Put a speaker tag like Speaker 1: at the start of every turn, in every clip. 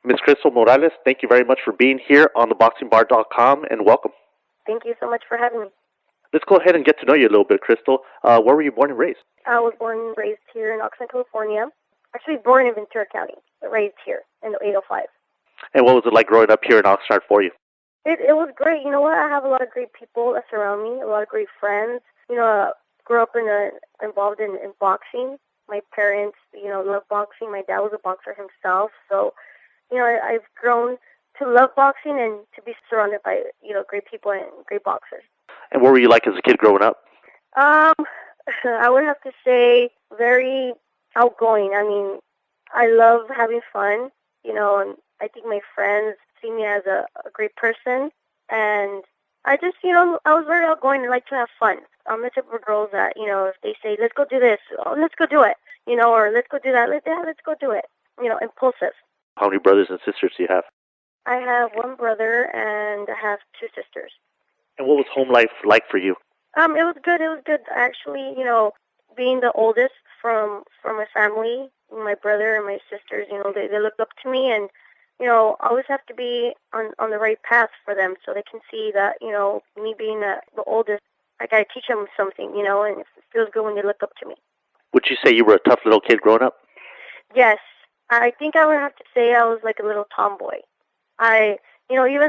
Speaker 1: Ms. Crystal Morales, thank you very much for being here on theboxingbar.com, and welcome.
Speaker 2: Thank you so much for having me.
Speaker 1: Let's go ahead and get to know you a little bit, Crystal. Where were you born and raised?
Speaker 2: I was born and raised here in Oxnard, California. Actually born in Ventura County, but raised here in the 805.
Speaker 1: And what was it like growing up here in Oxnard for you?
Speaker 2: It was great. You know what? I have a lot of great people that surround me, a lot of great friends. Grew up involved in boxing. My parents, love boxing. My dad was a boxer himself. So, I've grown to love boxing and to be surrounded by, great people and great boxers.
Speaker 1: And what were you like as a kid growing up?
Speaker 2: I would have to say very outgoing. I mean, I love having fun, and I think my friends see me as a great person. And I just, I was very outgoing and like to have fun. I'm the type of girl that, if they say, let's go do this, oh, let's go do it, or let's go do that, let's go do it, impulsive.
Speaker 1: How many brothers and sisters do you have?
Speaker 2: I have one brother and I have two sisters.
Speaker 1: And what was home life like for you?
Speaker 2: It was good. It was good. Actually, being the oldest from my family, my brother and my sisters, they looked up to me, and I always have to be on the right path for them so they can see that, me being the oldest, I got to teach them something, and it feels good when they look up to me.
Speaker 1: Would you say you were a tough little kid growing up?
Speaker 2: Yes. I think I would have to say I was like a little tomboy. Even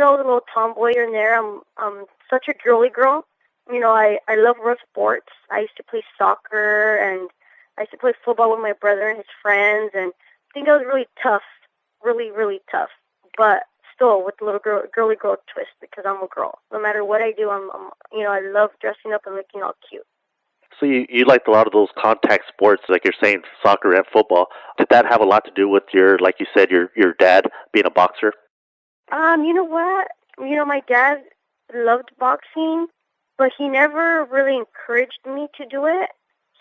Speaker 2: though I was a little tomboy in there, I'm such a girly girl. I love rough sports. I used to play soccer, and I used to play football with my brother and his friends, and I think I was really tough, really, really tough. But still with a little girly girl twist because I'm a girl. No matter what I do, I love dressing up and looking all cute.
Speaker 1: So you liked a lot of those contact sports, like you're saying, soccer and football. Did that have a lot to do with like you said, your dad being a boxer?
Speaker 2: You know what? My dad loved boxing, but he never really encouraged me to do it.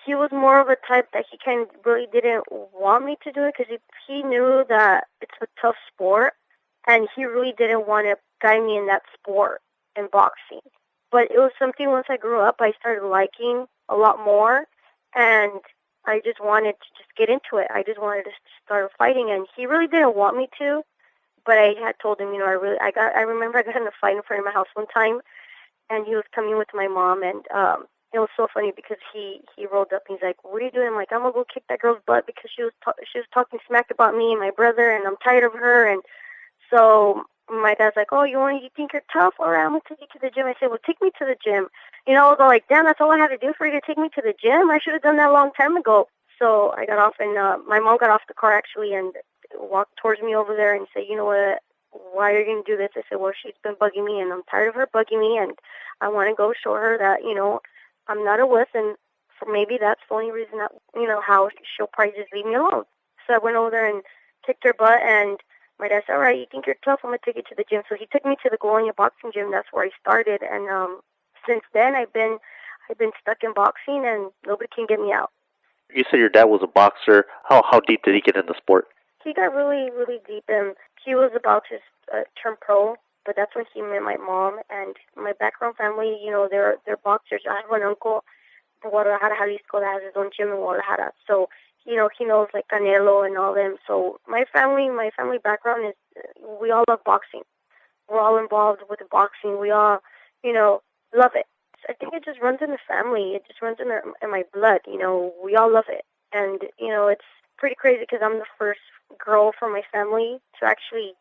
Speaker 2: He was more of a type that he kind of really didn't want me to do it because he knew that it's a tough sport, and he really didn't want to guide me in that sport, in boxing. But it was something once I grew up, I started liking a lot more, and I just wanted to just get into it. I just wanted to start fighting, and he really didn't want me to. But I had told him, I remember I got in a fight in front of my house one time, and he was coming with my mom, and it was so funny because he rolled up and he's like, "What are you doing?" I'm like, "I'm gonna go kick that girl's butt because she was talking smack about me and my brother, and I'm tired of her." And so my dad's like, "Oh, you think you're tough? All right, I'm gonna take you to the gym." I said, "Well, take me to the gym." I was all like, "Damn, that's all I had to do for you to take me to the gym? I should have done that a long time ago." So I got off, and my mom got off the car actually and walked towards me over there and said, "You know what? Why are you going to do this?" I said, "Well, she's been bugging me, and I'm tired of her bugging me, and I want to go show her that, I'm not a wuss, and maybe that's the only reason that, how she'll probably just leave me alone." So I went over there and kicked her butt, and my dad said, "All right, you think you're tough? I'm going to take you to the gym." So he took me to the Gloria boxing gym. That's where I started, and since then I've been stuck in boxing, and nobody can get me out.
Speaker 1: You said your dad was a boxer. How deep did he get in the sport?
Speaker 2: He got really, really deep, and he was about to turn pro, but that's when he met my mom. And my background family, they're boxers. I have an uncle in Guadalajara, Jalisco, that has his own gym in Guadalajara. So, he knows like Canelo and all them. So my family background is, we all love boxing. We're all involved with the boxing. We all, love it. I think it just runs in the family. It just runs in my blood. We all love it. And, it's pretty crazy because I'm the first girl from my family to actually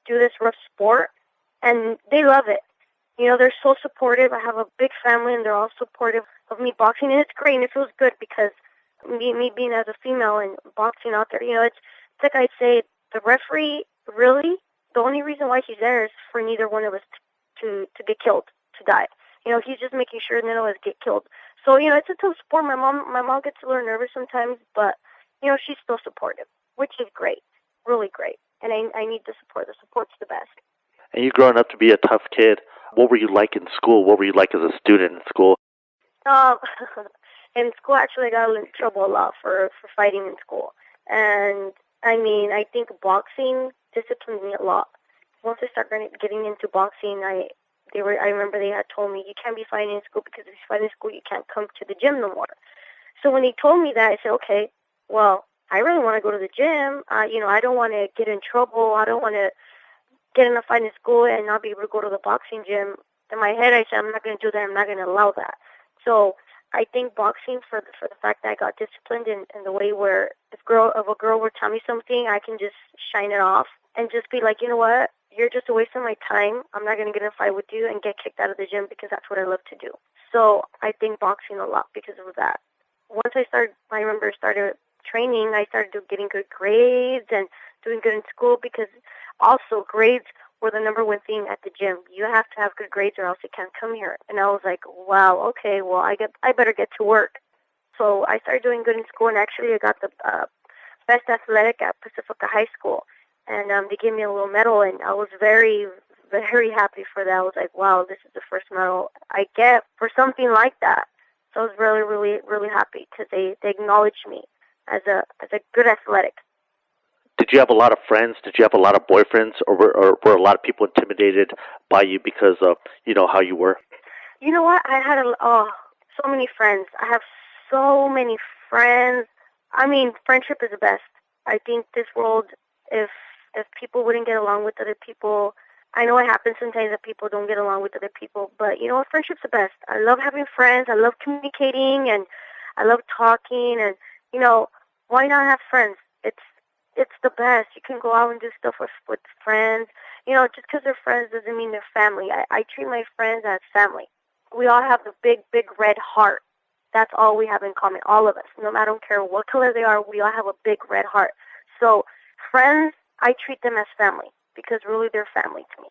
Speaker 2: do this rough sport, and they love it. They're so supportive. I have a big family, and they're all supportive of me boxing, and it's great, and it feels good because me being as a female and boxing out there, it's like I say, the referee, really, the only reason why he's there is for neither one of us to get killed, to die. He's just making sure none of us get killed. So, it's a tough sport. My mom gets a little nervous sometimes, but, she's still supportive, which is great, really great. And I need the support. The support's the best.
Speaker 1: And you growing up to be a tough kid, what were you like in school? What were you like as a student in school?
Speaker 2: In school, actually, I got in trouble a lot for fighting in school. And, I think boxing disciplined me a lot. Once I started getting into boxing, I remember they had told me, you can't be fighting in school because if you fight in school, you can't come to the gym no more. So when they told me that, I said, okay, well, I really want to go to the gym. I don't want to get in trouble. I don't want to get in a fight in school and not be able to go to the boxing gym. In my head, I said, I'm not going to do that. I'm not going to allow that. So I think boxing, for the fact that I got disciplined in the way where if a girl were to tell me something, I can just shine it off and just be like, you know what? You're just a waste of my time. I'm not going to get in a fight with you and get kicked out of the gym because that's what I love to do. So I think boxing a lot because of that. Once I remember started training, I started getting good grades and doing good in school because also grades were the number one thing at the gym. You have to have good grades or else you can't come here. And I was like, wow, okay, well, I better get to work. So I started doing good in school, and actually I got the best athletic at Pacifica High School. And they gave me a little medal, and I was very, very happy for that. I was like, wow, this is the first medal I get for something like that. So I was really, really, really happy because they acknowledged me as a good athletic.
Speaker 1: Did you have a lot of friends? Did you have a lot of boyfriends, or were a lot of people intimidated by you because of how you were?
Speaker 2: You know what? I had so many friends. I have so many friends. I mean, friendship is the best. I think this world, if people wouldn't get along with other people, I know it happens sometimes that people don't get along with other people, but you know what? Friendship's the best. I love having friends. I love communicating, and I love talking, and why not have friends? It's the best. You can go out and do stuff with friends. Just because they're friends doesn't mean they're family. I treat my friends as family. We all have the big, big red heart. That's all we have in common, all of us. I don't care what color they are, we all have a big red heart. So friends, I treat them as family because really they're family to me.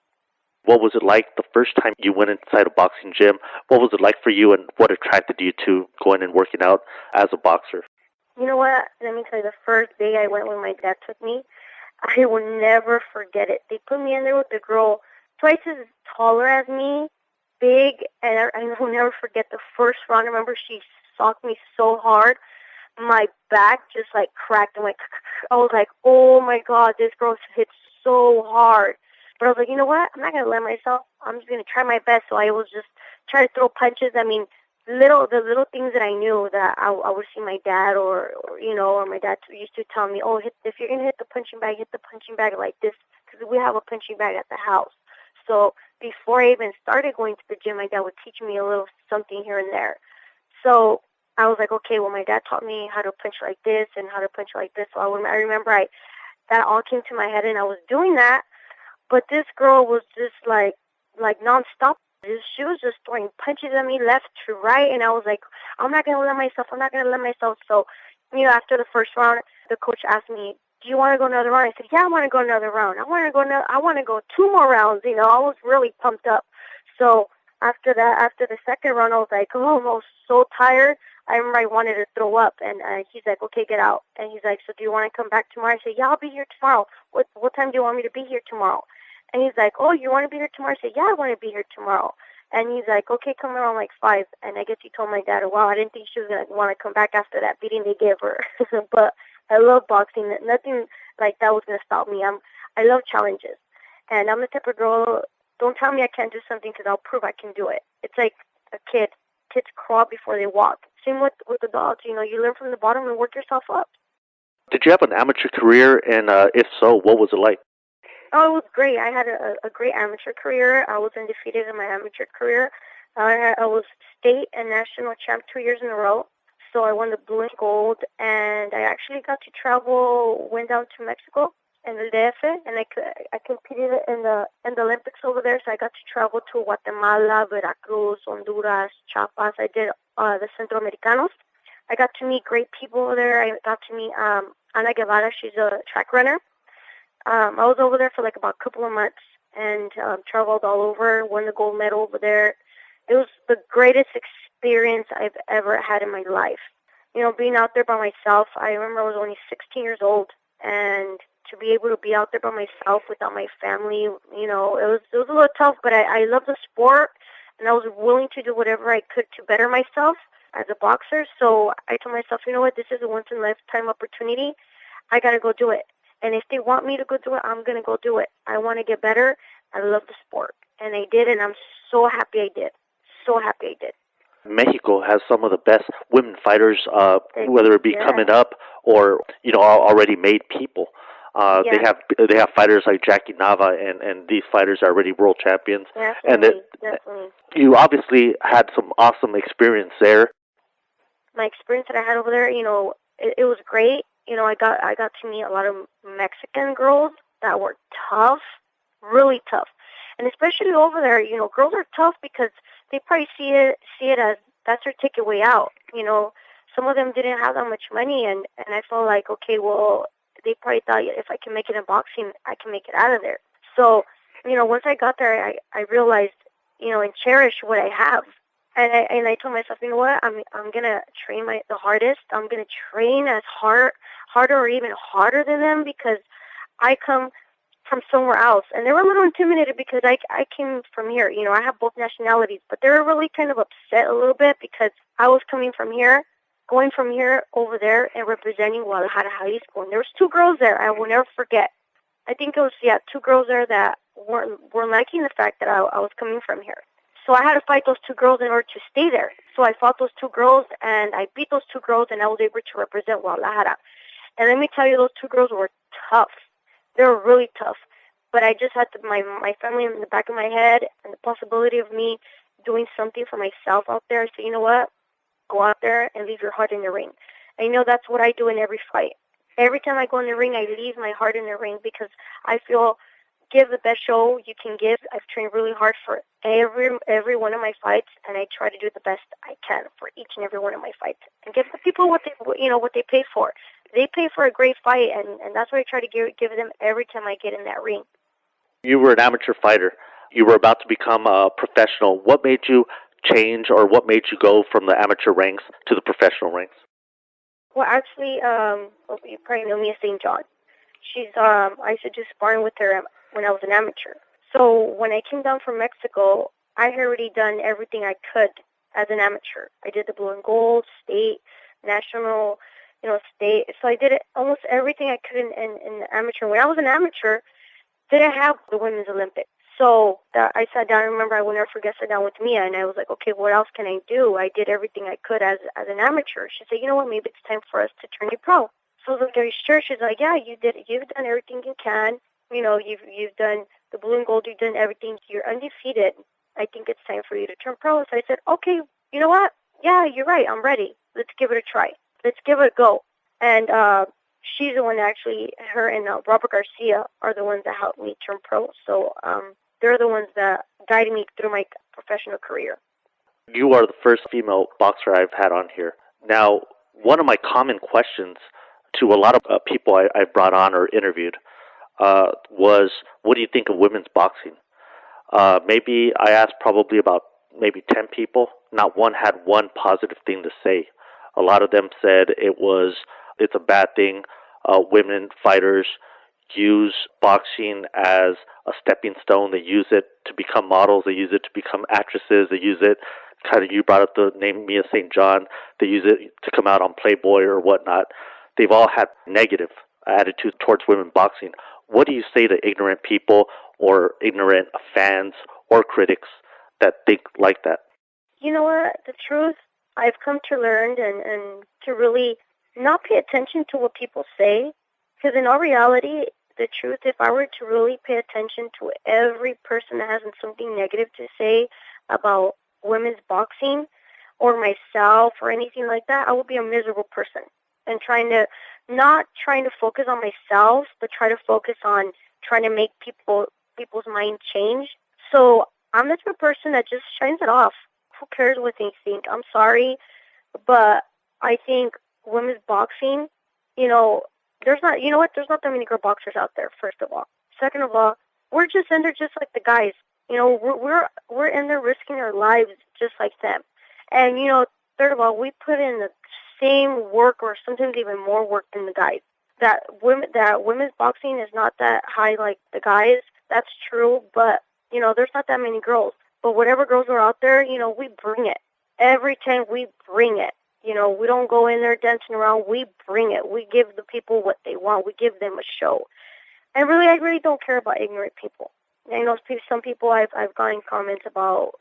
Speaker 1: What was it like the first time you went inside a boxing gym? What was it like for you, and what attracted you to going and working out as a boxer?
Speaker 2: You know what? Let me tell you, the first day I went when my dad took me, I will never forget it. They put me in there with a girl twice as taller as me, big, and I will never forget the first round. I remember she socked me so hard, my back just like cracked. I was like, oh my God, this girl hit so hard. But I was like, you know what? I'm not going to let myself. I'm just going to try my best. So I was just trying to throw punches. I mean, the little things that I knew that I would see my dad or my dad used to tell me, oh, if you're going to hit the punching bag like this, because we have a punching bag at the house. So before I even started going to the gym, my dad would teach me a little something here and there. So I was like, okay, well, my dad taught me how to punch like this and how to punch like this. So I remember that all came to my head, and I was doing that. But this girl was just like nonstop. She was just throwing punches at me left to right, and I was like, I'm not gonna let myself. So, after the first round, the coach asked me, do you want to go another round? I said, yeah, I want to go another round. I want to go 2 more rounds. I was really pumped up. So after the second round, I was like, oh, I was so tired. I remember I wanted to throw up, and he's like, okay, get out. And he's like, so do you want to come back tomorrow? I said, yeah, I'll be here tomorrow. What time do you want me to be here tomorrow? And he's like, oh, you want to be here tomorrow? I said, yeah, I want to be here tomorrow. And he's like, okay, come around like 5. And I guess he told my dad, wow, I didn't think she was going to want to come back after that beating they gave her. But I love boxing. Nothing like that was going to stop me. I love challenges. And I'm the type of girl, don't tell me I can't do something because I'll prove I can do it. It's like a kid. Kids crawl before they walk. Same with the dogs. You learn from the bottom and work yourself up.
Speaker 1: Did you have an amateur career, and if so, what was it like?
Speaker 2: Oh, it was great. I had a great amateur career. I was undefeated in my amateur career. I was state and national champ 2 years in a row. So I won the blue and gold, and I actually got to travel, went down to Mexico and the DF, and I competed in the Olympics over there. So I got to travel to Guatemala, Veracruz, Honduras, Chiapas. I did the Centroamericanos. I got to meet great people over there. I got to meet Ana Guevara. She's a track runner. I was over there for like about a couple of months and traveled all over, won the gold medal over there. It was the greatest experience I've ever had in my life. Being out there by myself, I remember I was only 16 years old, and to be able to be out there by myself without my family, it was a little tough, but I love the sport, and I was willing to do whatever I could to better myself as a boxer. So I told myself, you know what, this is a once-in-a-lifetime opportunity. I got to go do it. And if they want me to go do it, I'm going to go do it. I want to get better. I love the sport. And I did, and I'm so happy I did. So happy I did.
Speaker 1: Mexico has some of the best women fighters, whether it be
Speaker 2: Yeah.
Speaker 1: coming up or already made people.
Speaker 2: Yeah.
Speaker 1: They have fighters like Jackie Nava, and these fighters are already world champions.
Speaker 2: Definitely, definitely.
Speaker 1: You obviously had some awesome experience there.
Speaker 2: My experience that I had over there, it was great. I got to meet a lot of Mexican girls that were tough, really tough, and especially over there, girls are tough because they probably see it as that's their ticket way out. Some of them didn't have that much money, and I felt like, okay, well, they probably thought if I can make it in boxing, I can make it out of there. So, once I got there, I realized, and cherish what I have. And I told myself, you know what, I'm gonna train the hardest. I'm gonna train as harder or even harder than them because I come from somewhere else. And they were a little intimidated because I came from here. I have both nationalities, but they were really kind of upset a little bit because I was coming from here, going from here over there and representing Guadalajara High School. And there was 2 girls there I will never forget. I think it was 2 girls there that weren't liking the fact that I was coming from here. So I had to fight those 2 girls in order to stay there. So I fought those 2 girls, and I beat those 2 girls, and I was able to represent Guadalajara. And let me tell you, those 2 girls were tough. They were really tough. But I just had my family in the back of my head and the possibility of me doing something for myself out there. So you know what? Go out there and leave your heart in the ring. And that's what I do in every fight. Every time I go in the ring, I leave my heart in the ring because I feel give the best show you can give. I've trained really hard for every one of my fights, and I try to do the best I can for each and every one of my fights, and give the people what they pay for. They pay for a great fight, and that's what I try to give them every time I get in that ring.
Speaker 1: You were an amateur fighter. You were about to become a professional. What made you change, or what made you go from the amateur ranks to the professional ranks?
Speaker 2: Well, actually, you probably know me as St. John. I used to do sparring with her when I was an amateur. So when I came down from Mexico, I had already done everything I could as an amateur. I did the blue and gold, state, national, state. So I did almost everything I could in amateur. When I was an amateur, didn't have the Women's Olympics. So I sat down. I remember I will never forget. Sat down with Mia, and I was like, okay, what else can I do? I did everything I could as an amateur. She said, you know what? Maybe it's time for us to turn you pro. So I was like, are you sure? She's like, yeah, you did. You've done everything you can. You've done the blue and gold. You've done everything. You're undefeated. I think it's time for you to turn pro. So I said, okay, you know what? Yeah, you're right. I'm ready. Let's give it a try. Let's give it a go. And she's the one that actually, her and Robert Garcia are the ones that helped me turn pro. So they're the ones that guided me through my professional career.
Speaker 1: You are the first female boxer I've had on here. Now, one of my common questions to a lot of people I brought on or interviewed was, what do you think of women's boxing? Maybe I asked probably about maybe 10 people. Not one had one positive thing to say. A lot of them said it's a bad thing. Women fighters use boxing as a stepping stone. They use it to become models. They use it to become actresses. They use it, kind of, you brought up the name Mia St. John. They use it to come out on Playboy or whatnot. They've all had negative attitudes towards women boxing. What do you say to ignorant people or ignorant fans or critics that think like that?
Speaker 2: You know what? The truth, I've come to learn and to really not pay attention to what people say, because in all reality, the truth, if I were to really pay attention to every person that has something negative to say about women's boxing or myself or anything like that, I would be a miserable person. And not trying to focus on myself, but try to focus on trying to make people's mind change. So I'm the type of person that just shines it off. Who cares what they think? I'm sorry, but I think women's boxing, there's not that many girl boxers out there, first of all. Second of all, we're just in there just like the guys. We're in there risking our lives just like them. And, third of all, we put in the same work or sometimes even more work than the guys. That women's boxing is not that high like the guys. That's true, but, there's not that many girls. But whatever girls are out there, we bring it. Every time we bring it. We don't go in there dancing around. We bring it. We give the people what they want. We give them a show. And really, I really don't care about ignorant people. I know some people I've gotten comments about,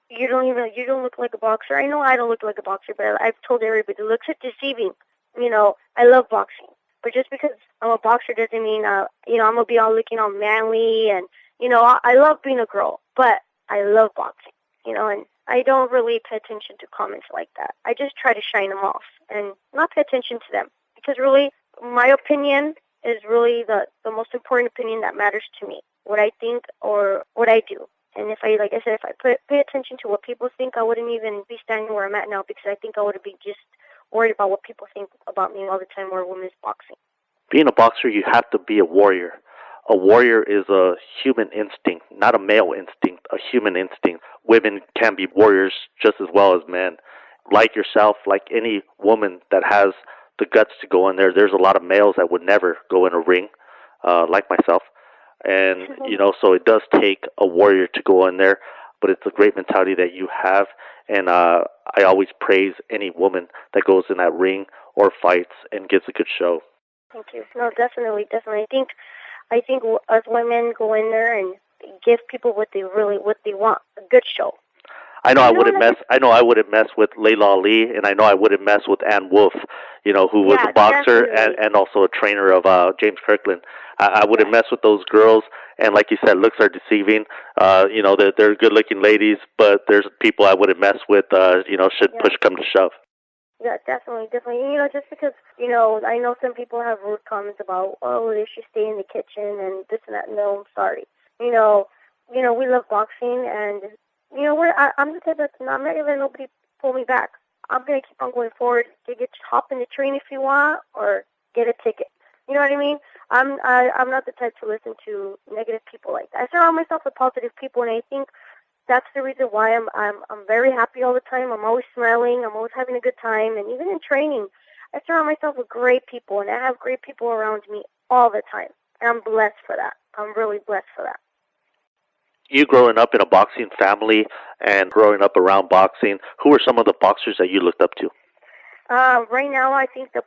Speaker 2: you don't look like a boxer. I know I don't look like a boxer, but I've told everybody it looks deceiving. You know, I love boxing, but just because I'm a boxer doesn't mean you know, I'm gonna be all looking all manly and you know, I love being a girl, but I love boxing. You know, and I don't really pay attention to comments like that. I just try to shine them off and not pay attention to them because really, my opinion is really the most important opinion that matters to me. What I think or what I do. And if I, like I said, if I pay attention to what people think, I wouldn't even be standing where I'm at now because I think I would be just worried about what people think about me all the time or women's boxing.
Speaker 1: Being a boxer, you have to be a warrior. A warrior is a human instinct, not a male instinct, a human instinct. Women can be warriors just as well as men. Like yourself, like any woman that has the guts to go in there, there's a lot of males that would never go in a ring, like myself. And, you know, so it does take a warrior to go in there, but it's a great mentality that you have. And I always praise any woman that goes in that ring or fights and gives a good show.
Speaker 2: Thank you. No, definitely. I think us women go in there and give people what they want, a good show.
Speaker 1: I know I wouldn't mess with Layla Ali, and I know I wouldn't mess with Ann Wolf, you know, who was a boxer and also a trainer of James Kirkland. I wouldn't mess with those girls, and like you said, looks are deceiving. You know, they're good-looking ladies, but there's people I wouldn't mess with, you know, should push come to shove.
Speaker 2: Yeah, definitely. You know, just because, you know, I know some people have rude comments about, oh, they should stay in the kitchen and this and that. No, I'm sorry. You know, we love boxing, and you know, I'm the type that's I'm not gonna let nobody pull me back. I'm gonna keep on going forward. You get to hop in the train if you want, or get a ticket. You know what I mean? I'm not the type to listen to negative people like that. I surround myself with positive people, and I think that's the reason why I'm very happy all the time. I'm always smiling. I'm always having a good time, and even in training, I surround myself with great people, and I have great people around me all the time. And I'm blessed for that. I'm really blessed for that.
Speaker 1: You growing up in a boxing family and growing up around boxing, who are some of the boxers that you looked up to?
Speaker 2: Right now, I think the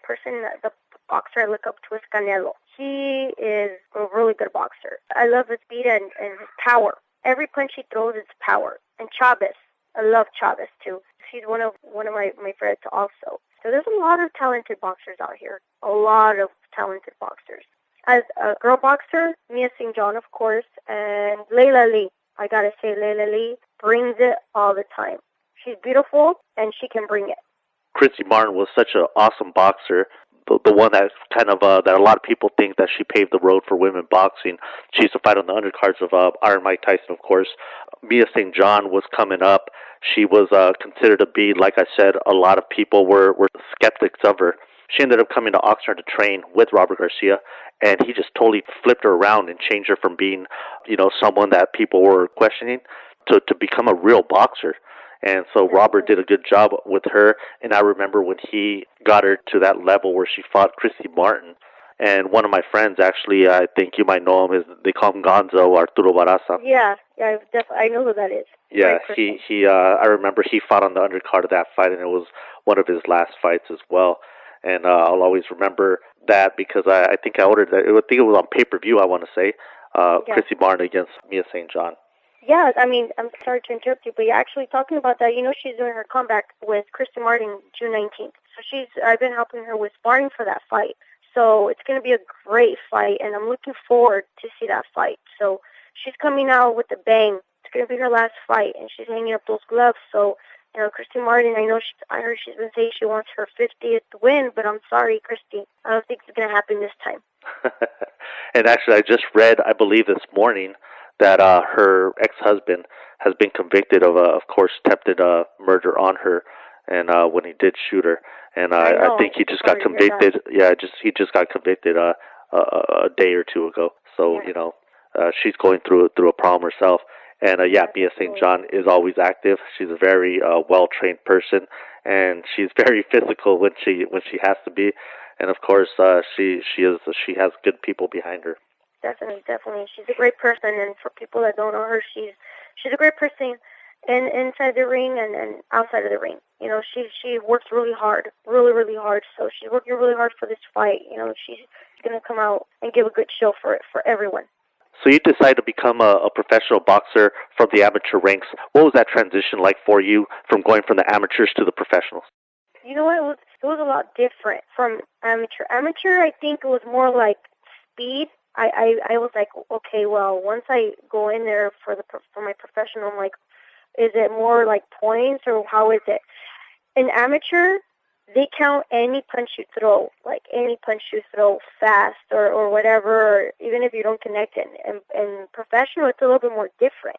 Speaker 2: boxer I look up to is Canelo. He is a really good boxer. I love his speed and his power. Every punch he throws is power. And Chavez, I love Chavez too. He's one of my favorites also. So there's a lot of talented boxers out here. A lot of talented boxers. As a girl boxer, Mia St. John, of course, and Layla Lee. I gotta say, Layla Lee brings it all the time. She's beautiful, and she can bring it.
Speaker 1: Christy Martin was such an awesome boxer. The one that kind of that a lot of people think that she paved the road for women boxing. She used to fight on the undercards of Iron Mike Tyson, of course. Mia St. John was coming up. She was considered to be, like I said, a lot of people were skeptics of her. She ended up coming to Oxnard to train with Robert Garcia, and he just totally flipped her around and changed her from being, you know, someone that people were questioning to become a real boxer. And so Robert did a good job with her, and I remember when he got her to that level where she fought Christy Martin. And one of my friends, actually, I think you might know him, they call him Gonzo, Arturo Barraza.
Speaker 2: Yeah, I know who that is.
Speaker 1: Yeah, I remember he fought on the undercard of that fight, and it was one of his last fights as well. And I'll always remember that because I think I ordered that. I think it was on pay-per-view, I want to say, Christy Martin against Mia St. John.
Speaker 2: Yeah, I mean, I'm sorry to interrupt you, but you're actually talking about that. You know, she's doing her comeback with Christy Martin June 19th. So I've been helping her with sparring for that fight. So it's going to be a great fight, and I'm looking forward to see that fight. So she's coming out with a bang. It's going to be her last fight, and she's hanging up those gloves. So, you know, Christy Martin, I heard she's been saying she wants her 50th win, but I'm sorry, Christy. I don't think it's going to happen this time.
Speaker 1: And actually, I just read, I believe this morning, that her ex-husband has been convicted of course, attempted murder on her, and when he did shoot her, and I think he just got convicted. Yeah, he just got convicted a day or two ago. So you know, she's going through a problem herself. And Mia St. John is always active. She's a very well-trained person, and she's very physical when she has to be. And of course, she has good people behind her.
Speaker 2: Definitely. She's a great person, and for people that don't know her, she's a great person inside the ring and outside of the ring. You know, she works really hard. Really hard. So she's working really hard for this fight. You know, she's going to come out and give a good show for everyone.
Speaker 1: So you decided to become a professional boxer from the amateur ranks. What was that transition like for you from going from the amateurs to the professionals?
Speaker 2: You know what? It was a lot different from amateur. Amateur, I think it was more like speed. I was like, okay, well, once I go in there for my professional, I'm like, is it more like points or how is it? In amateur, they count any punch you throw, like any punch you throw fast or whatever, or even if you don't connect it. And professional, it's a little bit more different.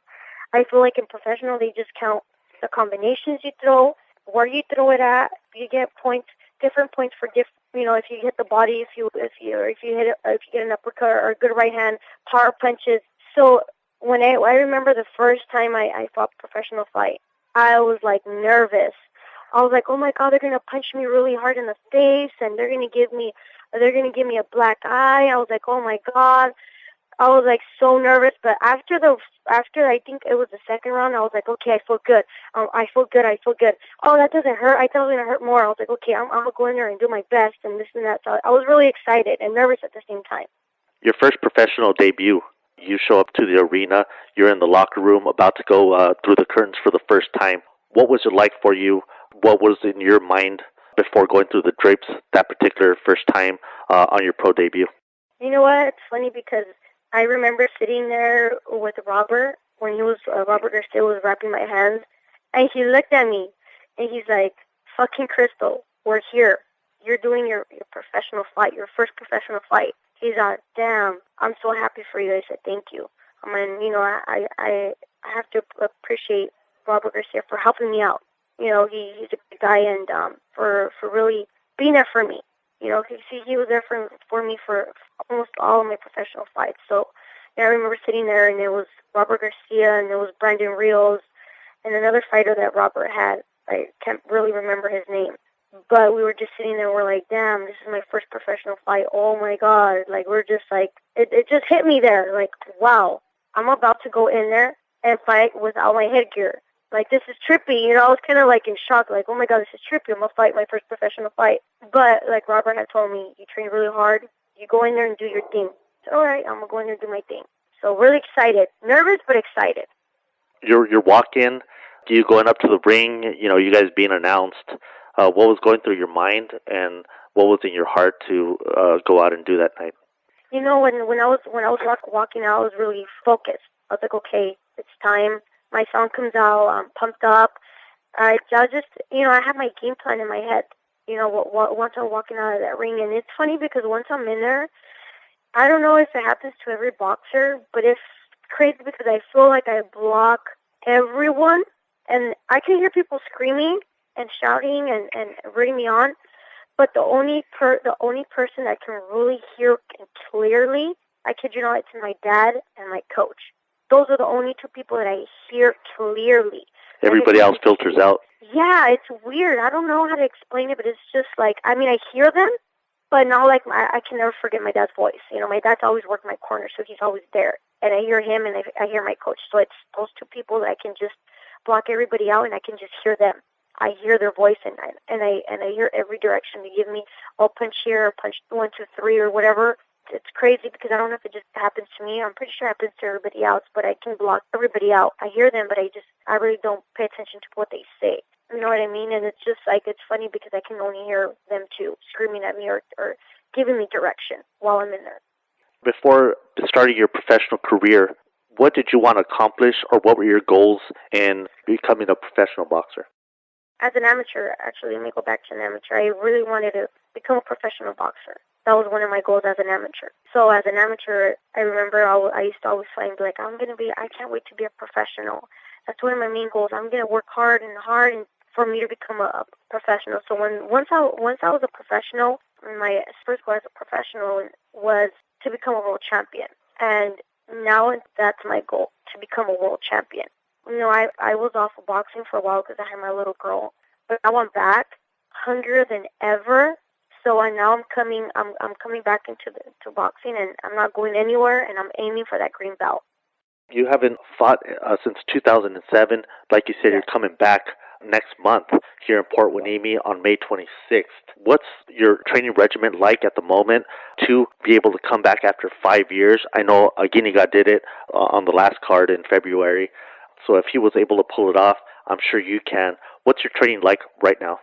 Speaker 2: I feel like in professional, they just count the combinations you throw, where you throw it at. You get points, different points for different. You know, if you hit the body, if you get an uppercut or a good right hand, power punches. So when I remember the first time I fought a professional fight, I was like nervous. I was like, oh my God, they're gonna punch me really hard in the face, and they're gonna give me a black eye. I was like, oh my God. I was like so nervous, but after I think it was the second round, I was like, okay, I feel good. I feel good. Oh, that doesn't hurt. I thought it was gonna hurt more. I was like, okay, I'm gonna go in there and do my best and this and that. So I was really excited and nervous at the same time.
Speaker 1: Your first professional debut. You show up to the arena. You're in the locker room, about to go through the curtains for the first time. What was it like for you? What was in your mind before going through the drapes that particular first time on your pro debut?
Speaker 2: You know what? It's funny because I remember sitting there with Robert when Robert Garcia was wrapping my hands, and he looked at me, and he's like, fucking Crystal, we're here. You're doing your professional fight, your first professional fight. He's like, damn, I'm so happy for you. I said, thank you. I mean, you know, I have to appreciate Robert Garcia for helping me out. You know, he's a good guy, and for really being there for me. You know, he was there for me for almost all of my professional fights. So yeah, I remember sitting there, and it was Robert Garcia, and it was Brandon Rios, and another fighter that Robert had. I can't really remember his name. But we were just sitting there, and we're like, damn, this is my first professional fight. Oh, my God. Like, we're just like, it just hit me there. Like, wow, I'm about to go in there and fight without my headgear. Like, this is trippy, you know. I was kind of, like, in shock. Like, oh, my God, this is trippy. I'm going to fight my first professional fight. But, like Robert had told me, you train really hard. You go in there and do your thing. So, all right, I'm going to go in there and do my thing. So, really excited. Nervous, but excited.
Speaker 1: Your walk-in, you going up to the ring, you know, you guys being announced. What was going through your mind, and what was in your heart to go out and do that night?
Speaker 2: You know, when I was walking out, I was really focused. I was like, okay, it's time. My song comes out. I'm pumped up. I just, you know, I have my game plan in my head. You know, once I'm walking out of that ring, and it's funny because once I'm in there, I don't know if it happens to every boxer, but it's crazy because I feel like I block everyone, and I can hear people screaming and shouting and rooting me on, but the only person that can really hear clearly, I kid you not, it's my dad and my coach. Those are the only two people that I hear clearly.
Speaker 1: Everybody else filters out.
Speaker 2: Yeah, it's weird. I don't know how to explain it, but it's just like, I mean, I hear them, but not like, I can never forget my dad's voice. You know, my dad's always worked my corner, so he's always there. And I hear him, and I hear my coach. So it's those two people that I can just block everybody out, and I can just hear them. I hear their voice, and I hear every direction they give me. I'll punch here, or punch 1, 2, 3, or whatever. It's crazy because I don't know if it just happens to me. I'm pretty sure it happens to everybody else, but I can block everybody out. I hear them, but I really don't pay attention to what they say. You know what I mean? And it's just like, it's funny because I can only hear them too, screaming at me or giving me direction while I'm in there.
Speaker 1: Before starting your professional career, what did you want to accomplish, or what were your goals in becoming a professional boxer?
Speaker 2: As an amateur, actually, let me go back to an amateur. I really wanted to become a professional boxer. That was one of my goals as an amateur. So as an amateur, I remember I used to always find, like, I can't wait to be a professional. That's one of my main goals. I'm going to work hard and for me to become a professional. So once I was a professional, my first goal as a professional was to become a world champion. And now that's my goal, to become a world champion. You know, I was off of boxing for a while because I had my little girl, but I went back hungrier than ever. So now I'm coming back to boxing, and I'm not going anywhere, and I'm aiming for that green belt.
Speaker 1: You haven't fought since 2007. Like you said, You're coming back. next month here in Port Hueneme on May 26th. What's your training regimen like at the moment to be able to come back after 5 years? I know Guiniga did it on the last card in February. So if he was able to pull it off, I'm sure you can. What's your training like right now?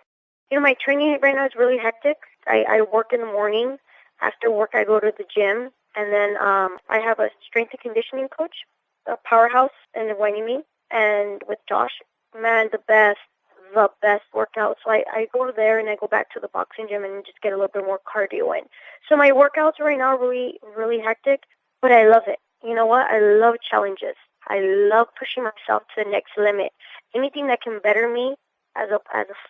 Speaker 2: My training right now is really hectic. I work in the morning. After work, I go to the gym. And then I have a strength and conditioning coach, a powerhouse in Hueneme, and with Josh. Man, the best workout. So I go there and I go back to the boxing gym and just get a little bit more cardio in. So my workouts right now are really, really hectic, but I love it. You know what? I love challenges. I love pushing myself to the next limit. Anything that can better me as a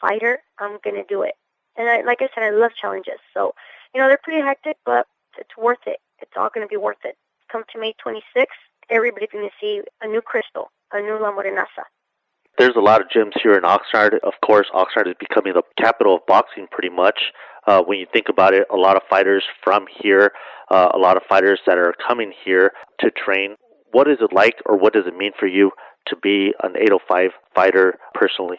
Speaker 2: fighter, I'm going to do it. And like I said, I love challenges. So, they're pretty hectic, but it's worth it. It's all going to be worth it. Come to May 26th, everybody's going to see a new Crystal, a new La Morenaza.
Speaker 1: There's a lot of gyms here in Oxnard. Of course, Oxnard is becoming the capital of boxing pretty much. When you think about it, a lot of fighters from here, a lot of fighters that are coming here to train. What is it like, or what does it mean for you to be an 805 fighter personally?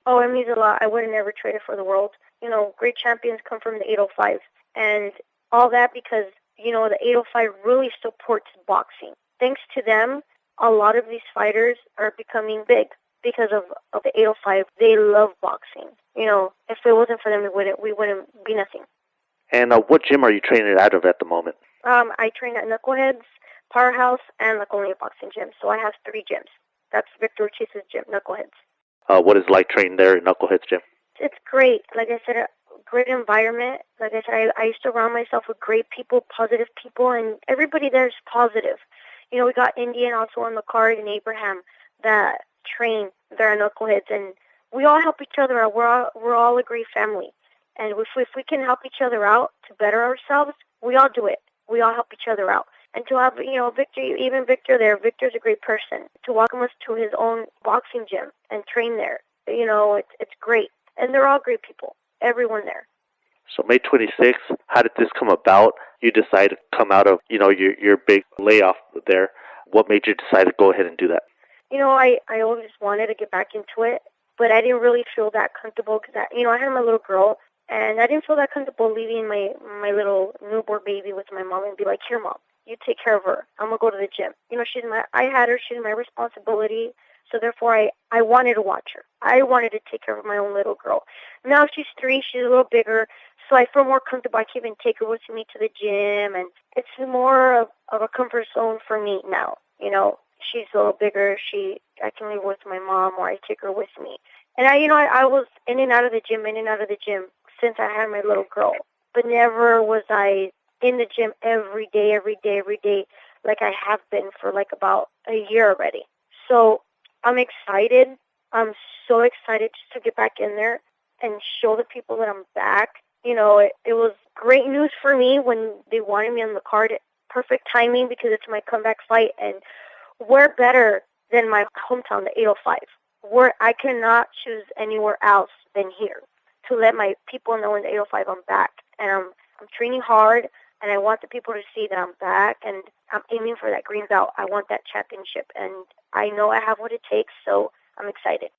Speaker 2: Oh, it means a lot. I would have never traded for the world. Great champions come from the 805. And all that because, the 805 really supports boxing. Thanks to them, a lot of these fighters are becoming big because of the 805. They love boxing. If it wasn't for them, we wouldn't be nothing.
Speaker 1: And what gym are you training out of at the moment?
Speaker 2: I train at Knuckleheads, Powerhouse, and La Colonia Boxing Gym. So I have 3 gyms. That's Victor Ortiz's gym, Knuckleheads.
Speaker 1: What is it like training there at Knuckleheads Gym?
Speaker 2: It's great. Like I said, a great environment. Like I said, I used to surround myself with great people, positive people, and everybody there is positive. We got Indian also on the card and Abraham that train there at Knuckleheads, and we all help each other out. We're all a great family. And if we can help each other out to better ourselves, we all do it. We all help each other out. And to have, Victor, even Victor there, Victor's a great person. To welcome us to his own boxing gym and train there, it's great. And they're all great people, everyone there.
Speaker 1: So May 26th, how did this come about? You decided to come out of, your big layoff there. What made you decide to go ahead and do that?
Speaker 2: I always wanted to get back into it, but I didn't really feel that comfortable because, I had my little girl, and I didn't feel that comfortable leaving my little newborn baby with my mom and be like, here, Mom, you take care of her. I'm going to go to the gym. I had her. She's my responsibility. So therefore, I wanted to watch her. I wanted to take care of my own little girl. Now she's 3. She's a little bigger. So I feel more comfortable. I can even take her with me to the gym. And it's more of a comfort zone for me now. She's a little bigger. I can leave with my mom, or I take her with me. And I was in and out of the gym since I had my little girl. But never was I in the gym every day, like I have been for like about a year already. So I'm excited. I'm so excited just to get back in there and show the people that I'm back. It was great news for me when they wanted me on the card. Perfect timing because it's my comeback fight, and where better than my hometown, the 805, where I cannot choose anywhere else than here to let my people know in the 805 I'm back. And I'm training hard, and I want the people to see that I'm back, and I'm aiming for that green belt. I want that championship, and I know I have what it takes, so I'm excited.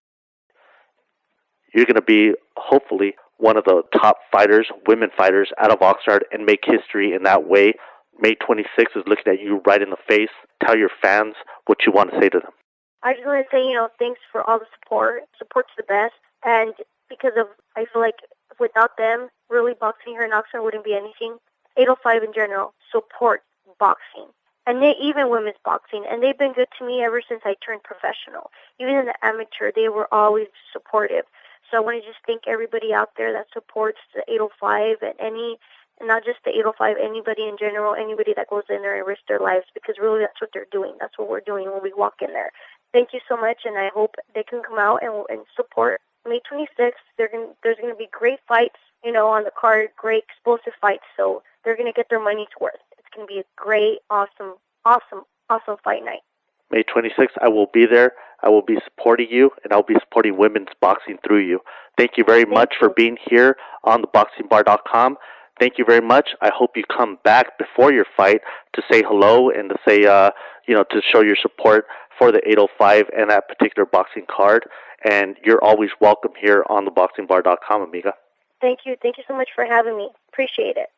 Speaker 1: You're going to be, hopefully, one of the top fighters, women fighters out of Oxnard, and make history in that way. May 26th is looking at you right in the face. Tell your fans what you want to say to them.
Speaker 2: I just want to say, thanks for all the support. Support's the best, and I feel like without them, really boxing here in Oxnard wouldn't be anything. 805 in general support boxing, and even women's boxing, and they've been good to me ever since I turned professional. Even in the amateur, they were always supportive. So I want to just thank everybody out there that supports the 805 and not just the 805, anybody in general, anybody that goes in there and risks their lives, because really that's what they're doing. That's what we're doing when we walk in there. Thank you so much, and I hope they can come out and support. May 26th, there's going to be great fights, on the card, great explosive fights, so they're going to get their money's worth. It's going to be a great, awesome fight night.
Speaker 1: May 26th, I will be there. I will be supporting you, and I'll be supporting women's boxing through you. Thank you very much for being here on theboxingbar.com. Thank you very much. I hope you come back before your fight to say hello and to say, to show your support for the 805 and that particular boxing card. And you're always welcome here on theboxingbar.com, amiga.
Speaker 2: Thank you. Thank you so much for having me. Appreciate it.